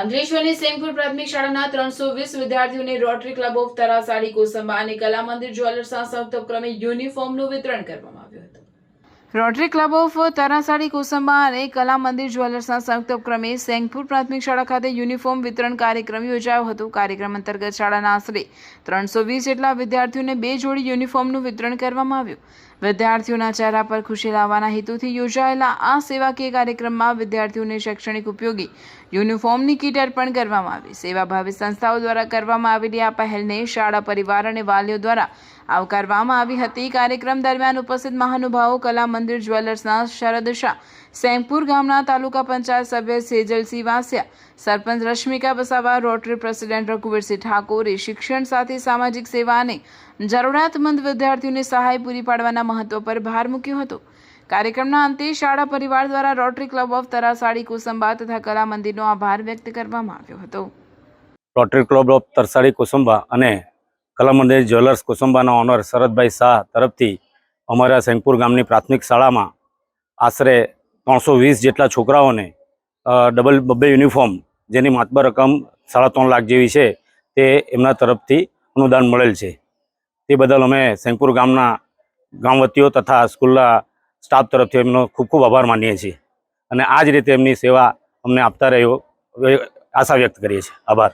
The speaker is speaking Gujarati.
અંકલેશ્વરની સેમપુર પ્રાથમિક શાળાના 320 વિદ્યાર્થીઓને રોટરી ક્લબ ઓફ તરાસાડી કોસંબા અને કલા મંદિર જ્વેલર્સના સંયુક્ત ઉપક્રમે યુનિફોર્મનું વિતરણ કરવામાં આવ્યું હતું। રોટરી ક્લબ ઓફ તરાસાડી કોસંબા અને કલા મંદિર જ્વેલર્સના સંયુક્ત ઉપક્રમે સેંગપુર પ્રાથમિક શાળા ખાતે યુનિફોર્મ વિતરણ કાર્યક્રમ યોજાયો હતો। કાર્યક્રમ અંતર્ગત શાળાના આશરે 320 જેટલા વિદ્યાર્થીઓને 2 જોડી યુનિફોર્મનું વિતરણ કરવામાં આવ્યું। વિદ્યાર્થીઓના ચહેરા પર ખુશી લાવવાના હેતુથી યોજાયેલા આ સેવાકીય કાર્યક્રમમાં વિદ્યાર્થીઓને શૈક્ષણિક ઉપયોગી યુનિફોર્મની કીટ અર્પણ કરવામાં આવી। સેવાભાવી સંસ્થાઓ દ્વારા કરવામાં આવેલી આ પહેલને શાળા પરિવાર અને વાલીઓ દ્વારા આવકારવામાં આવી હતી। કાર્યક્રમ દરમિયાન ઉપસ્થિત મહાનુભાવો કલા મંદિર જ્વેલર્સના શરદ શાહ, સેંગપુર ગામના તાલુકા પંચાયત સભ્ય સેજલસિંહ વાસિયા, સરપંચ રશ્મિકા વસાવા, રોટરી પ્રેસિડેન્ટ રઘુવીરસિંહ ઠાકોરે શિક્ષણ સાથે સામાજિક સેવા અને જરૂરિયાતમંદ વિદ્યાર્થીઓને સહાય પૂરી પાડવાના મહત્વ પર ભાર મૂક્યો હતો। કાર્યક્રમના અંતે શાળા પરિવાર દ્વારા રોટરી ક્લબ ઓફ તરાસાડી કોસંબા તથા કલા મંદિરનો આભાર વ્યક્ત કરવામાં આવ્યો હતો। Rotary club of Tarsadi Kosamba અને કલા મંદિર જ્વેલર્સ કોસંબાના ઓનર શરદભાઈ શાહ તરફથી અમારા સેંગપુર ગામની પ્રાથમિક શાળામાં આશરે 320 જેટલા છોકરાઓને બબ્બે યુનિફોર્મ, જેની માતબર રકમ 3.5 લાખ જેવી છે, તે એમના તરફથી અનુદાન મળેલ છે। તે બદલ અમે સેંગપુર ગામના ગામવતીઓ તથા સ્કૂલના સ્ટાફ તરફથી એમનો ખૂબ ખૂબ આભાર માનીએ છીએ અને આ જ રીતે એમની સેવા અમને આપતા રહ્યો આશા વ્યક્ત કરીએ છીએ। આભાર।